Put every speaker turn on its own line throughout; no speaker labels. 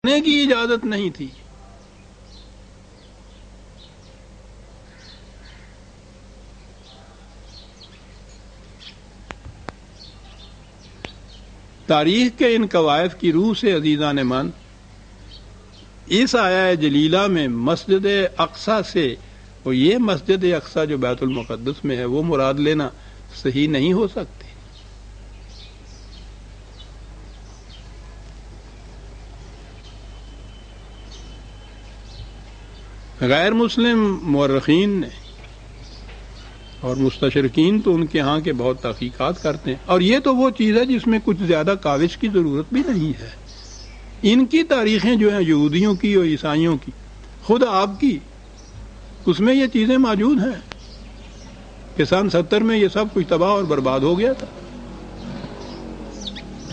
کرنے کی اجازت نہیں تھی۔ تاریخ کے ان قوائف کی روح سے عزیزان من، اس آیہ جلیلہ میں مسجد اقصی سے، اور یہ مسجد اقصی جو بیت المقدس میں ہے وہ مراد لینا صحیح نہیں ہو سکتی۔ غیر مسلم مورخین نے اور مستشرقین تو ان کے ہاں کے بہت تحقیقات کرتے ہیں، اور یہ تو وہ چیز ہے جس میں کچھ زیادہ کاوش کی ضرورت بھی نہیں ہے۔ ان کی تاریخیں جو ہیں یہودیوں کی اور عیسائیوں کی، خود آپ کی، اس میں یہ چیزیں موجود ہیں کہ سن 70 میں یہ سب کچھ تباہ اور برباد ہو گیا تھا۔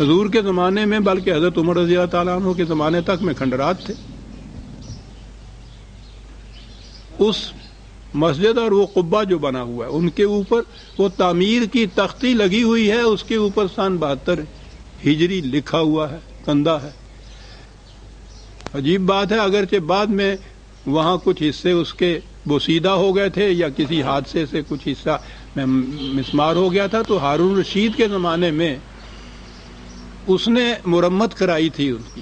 حضور کے زمانے میں، بلکہ حضرت عمر رضی اللہ تعالیٰ عنہ کے زمانے تک میں کھنڈرات تھے۔ اس مسجد اور وہ قبہ جو بنا ہوا ہے ان کے اوپر وہ تعمیر کی تختی لگی ہوئی ہے، اس کے اوپر سن 72 ہجری لکھا ہوا ہے، کندہ ہے۔ عجیب بات ہے، اگرچہ بعد میں وہاں کچھ حصے اس کے بوسیدہ ہو گئے تھے یا کسی حادثے سے کچھ حصہ میں مسمار ہو گیا تھا، تو ہارون رشید کے زمانے میں اس نے مرمت کرائی تھی ان کی،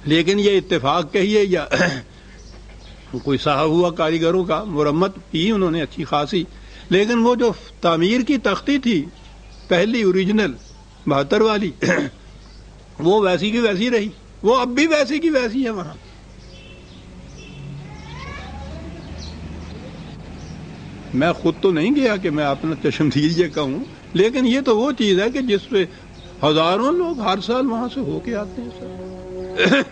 لیکن یہ اتفاق کہیے یا کوئی صاحب ہوا کاریگروں کا، مرمت کی انہوں نے اچھی خاصی، لیکن وہ جو تعمیر کی تختی تھی پہلی اوریجنل 72 والی وہ ویسی کی ویسی رہی، وہ اب بھی ویسی کی ویسی ہے وہاں۔ میں خود تو نہیں گیا کہ میں اپنا چشمدید یہ کہوں، لیکن یہ تو وہ چیز ہے کہ جس پہ ہزاروں لوگ ہر سال وہاں سے ہو کے آتے ہیں سر۔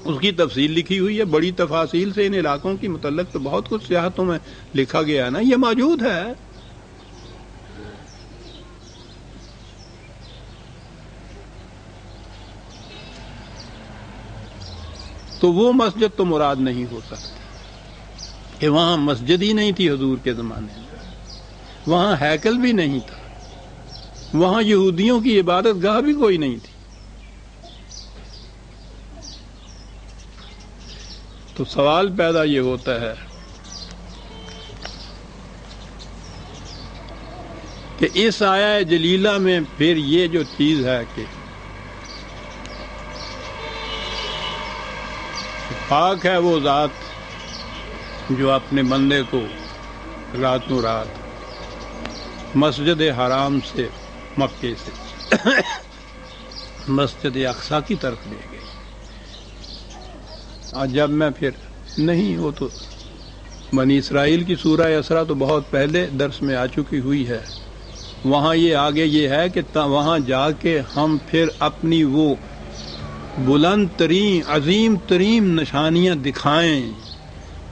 اس کی تفصیل لکھی ہوئی ہے، بڑی تفاصیل سے ان علاقوں کی متعلق تو بہت کچھ سیاحتوں میں لکھا گیا ہے نا، یہ موجود ہے۔ تو وہ مسجد تو مراد نہیں ہو سکتی کہ وہاں مسجد ہی نہیں تھی حضور کے زمانے میں، وہاں ہیکل بھی نہیں تھا، وہاں یہودیوں کی عبادت گاہ بھی کوئی نہیں تھی۔ تو سوال پیدا یہ ہوتا ہے کہ اس آیہ جلیلہ میں پھر یہ جو چیز ہے کہ پاک ہے وہ ذات جو اپنے بندے کو راتوں رات مسجد حرام سے، مکے سے مسجد اقصی کی طرف لے گئی۔ اور جب میں پھر نہیں، وہ تو بنی اسرائیل کی سورہ اسراء تو بہت پہلے درس میں آ چکی ہوئی ہے، وہاں یہ آگے یہ ہے کہ وہاں جا کے ہم پھر اپنی وہ بلند ترین عظیم ترین نشانیاں دکھائیں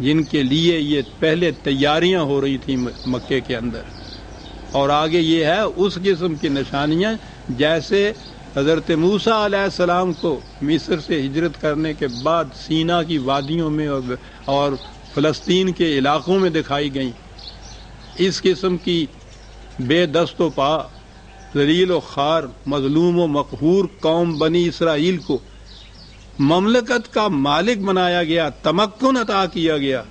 جن کے لیے یہ پہلے تیاریاں ہو رہی تھیں مکے کے اندر، اور آگے یہ ہے اس قسم کی نشانیاں جیسے حضرت موسیٰ علیہ السلام کو مصر سے ہجرت کرنے کے بعد سینا کی وادیوں میں اور فلسطین کے علاقوں میں دکھائی گئیں۔ اس قسم کی بے دست و پا، ذلیل و خوار، مظلوم و مقہور قوم بنی اسرائیل کو مملکت کا مالک بنایا گیا، تمکن عطا کیا گیا،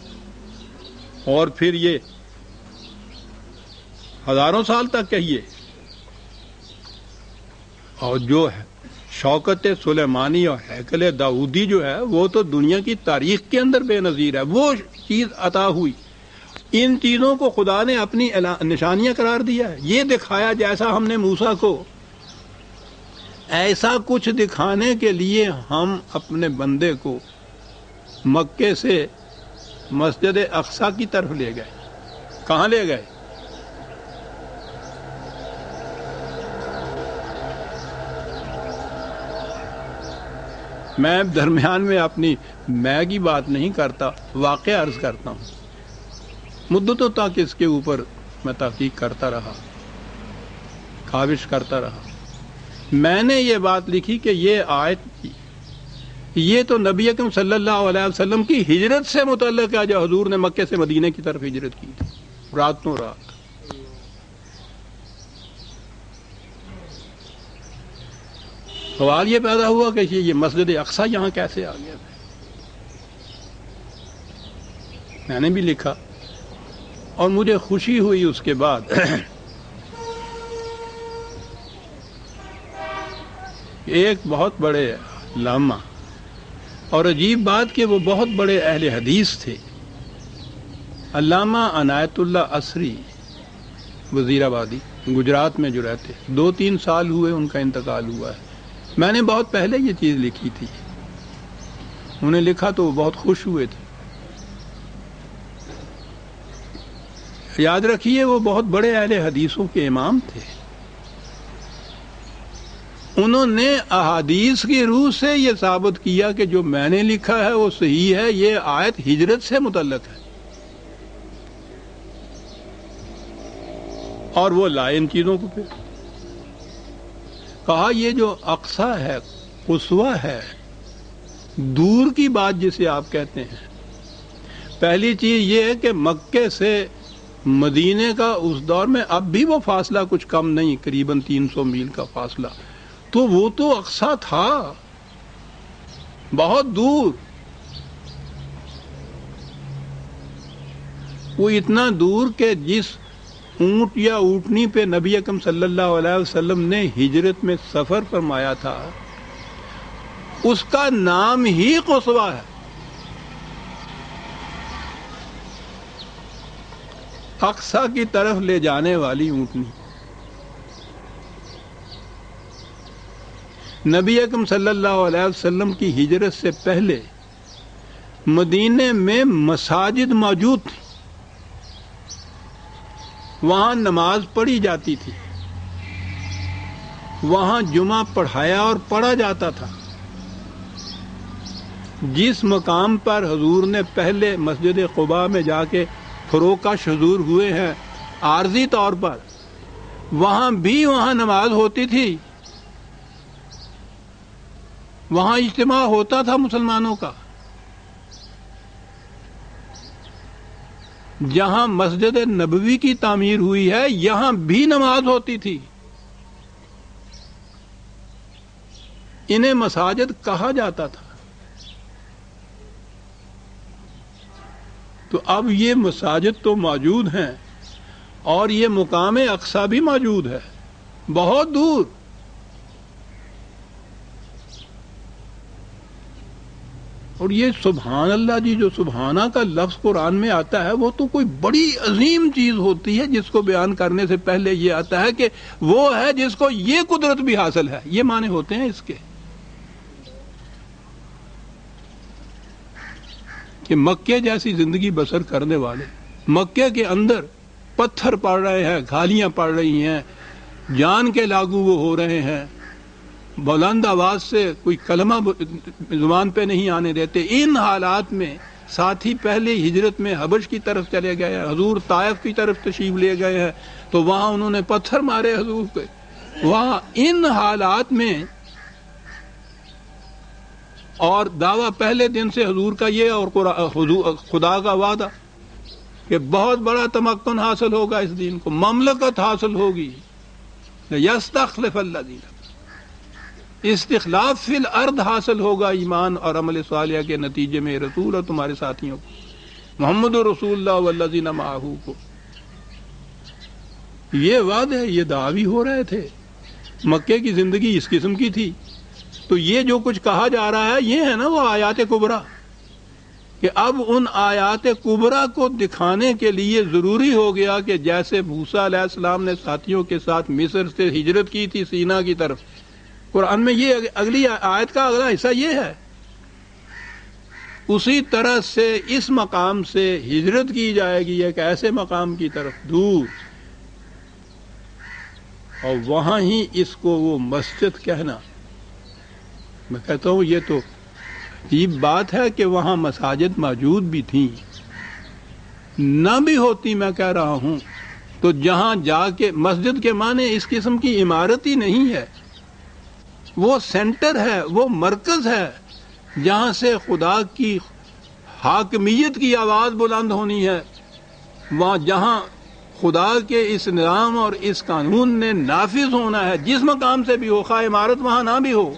اور پھر یہ ہزاروں سال تک کہیے، اور جو ہے شوکت سلیمانی اور ہیکل داؤدی جو ہے وہ تو دنیا کی تاریخ کے اندر بے نظیر ہے، وہ چیز عطا ہوئی۔ ان چیزوں کو خدا نے اپنی نشانیاں قرار دیا ہے، یہ دکھایا جیسا ہم نے موسیٰ کو، ایسا کچھ دکھانے کے لیے ہم اپنے بندے کو مکے سے مسجد اقصی کی طرف لے گئے۔ کہاں لے گئے؟ میں درمیان میں اپنی میں کی بات نہیں کرتا، واقعہ عرض کرتا ہوں۔ مدتوں تک اس کے اوپر میں تحقیق کرتا رہا، کاوش کرتا رہا۔ میں نے یہ بات لکھی کہ یہ آیت یہ تو نبی اکرم صلی اللہ علیہ وسلم کی ہجرت سے متعلق ہے، جو حضور نے مکے سے مدینے کی طرف ہجرت کی تھی راتوں رات۔ سوال یہ پیدا ہوا کہ یہ مسجد اقصی یہاں کیسے آ گیا؟ میں نے بھی لکھا اور مجھے خوشی ہوئی اس کے بعد ایک بہت بڑے علامہ، اور عجیب بات کہ وہ بہت بڑے اہل حدیث تھے، علامہ عنایت اللہ عصری وزیر آبادی گجرات میں جو رہتے، 2-3 سال ہوئے ان کا انتقال ہوا ہے۔ میں نے بہت پہلے یہ چیز لکھی تھی، انہیں لکھا تو وہ بہت خوش ہوئے تھے۔ یاد رکھیے وہ بہت بڑے اہل حدیثوں کے امام تھے، انہوں نے احادیث کی روح سے یہ ثابت کیا کہ جو میں نے لکھا ہے وہ صحیح ہے، یہ آیت ہجرت سے متعلق ہے، اور وہ لائے ان چیزوں کو۔ پھر کہا یہ جو اقصی ہے، قصوہ ہے، دور کی بات جسے آپ کہتے ہیں، پہلی چیز یہ ہے کہ مکے سے مدینے کا اس دور میں اب بھی وہ فاصلہ کچھ کم نہیں، قریباً 300 میل کا فاصلہ، تو وہ تو اقصی تھا، بہت دور، وہ اتنا دور کہ جس اونٹ یا اونٹنی پہ نبی اکرم صلی اللہ علیہ وسلم نے ہجرت میں سفر فرمایا تھا، اس کا نام ہی قصوہ ہے۔ اقصی کی طرف لے جانے والی اونٹنی۔ نبی اکرم صلی اللہ علیہ وسلم کی ہجرت سے پہلے مدینے میں مساجد موجود تھی، وہاں نماز پڑھی جاتی تھی، وہاں جمعہ پڑھایا اور پڑھا جاتا تھا۔ جس مقام پر حضور نے پہلے مسجد قباء میں جا کے فروکش حضور ہوئے ہیں عارضی طور پر، وہاں بھی وہاں نماز ہوتی تھی، وہاں اجتماع ہوتا تھا مسلمانوں کا۔ جہاں مسجد نبوی کی تعمیر ہوئی ہے یہاں بھی نماز ہوتی تھی۔ انہیں مساجد کہا جاتا تھا۔ تو اب یہ مساجد تو موجود ہیں اور یہ مقام اقصی بھی موجود ہے، بہت دور۔ اور یہ سبحان اللہ جی، جو سبحانہ کا لفظ قرآن میں آتا ہے وہ تو کوئی بڑی عظیم چیز ہوتی ہے، جس کو بیان کرنے سے پہلے یہ آتا ہے کہ وہ ہے جس کو یہ قدرت بھی حاصل ہے، یہ معنی ہوتے ہیں اس کے، کہ مکے جیسی زندگی بسر کرنے والے، مکے کے اندر پتھر پڑ رہے ہیں، گالیاں پڑ رہی ہیں، جان کے لاگو وہ ہو رہے ہیں، بلند آواز سے کوئی کلمہ زبان پہ نہیں آنے دیتے۔ ان حالات میں ساتھی پہلے ہجرت میں حبش کی طرف چلے گئے ہیں، حضور طائف کی طرف تشریف لے گئے ہیں، تو وہاں انہوں نے پتھر مارے حضور پہ۔ وہاں ان حالات میں، اور دعویٰ پہلے دن سے حضور کا یہ، اور خدا کا وعدہ کہ بہت بڑا تمکن حاصل ہوگا اس دین کو، مملکت حاصل ہوگی، یستخلف الذین، استخلاف فی الارض حاصل ہوگا ایمان اور عمل صالح کے نتیجے میں رسول اور تمہارے ساتھیوں کو، محمد رسول اللہ والذین معہ کو۔ یہ وعدے، یہ دعوی ہو رہے تھے۔ مکے کی زندگی اس قسم کی تھی، تو یہ جو کچھ کہا جا رہا ہے یہ ہے نا وہ آیات کبریٰ، کہ اب ان آیات کبریٰ کو دکھانے کے لیے ضروری ہو گیا کہ جیسے موسیٰ علیہ السلام نے ساتھیوں کے ساتھ مصر سے ہجرت کی تھی سینا کی طرف، قرآن میں یہ اگلی آیت کا اگلا حصہ یہ ہے، اسی طرح سے اس مقام سے ہجرت کی جائے گی ایک ایسے مقام کی طرف دور، اور وہاں ہی اس کو وہ مسجد کہنا۔ میں کہتا ہوں یہ تو عجیب بات ہے کہ وہاں مساجد موجود بھی تھیں، نہ بھی ہوتی میں کہہ رہا ہوں تو جہاں جا کے، مسجد کے معنی اس قسم کی عمارت ہی نہیں ہے، وہ سینٹر ہے، وہ مرکز ہے جہاں سے خدا کی حاکمیت کی آواز بلند ہونی ہے، وہاں جہاں خدا کے اس نظام اور اس قانون نے نافذ ہونا ہے، جس مقام سے بھی ہو، خواہ عمارت وہاں نہ بھی ہو۔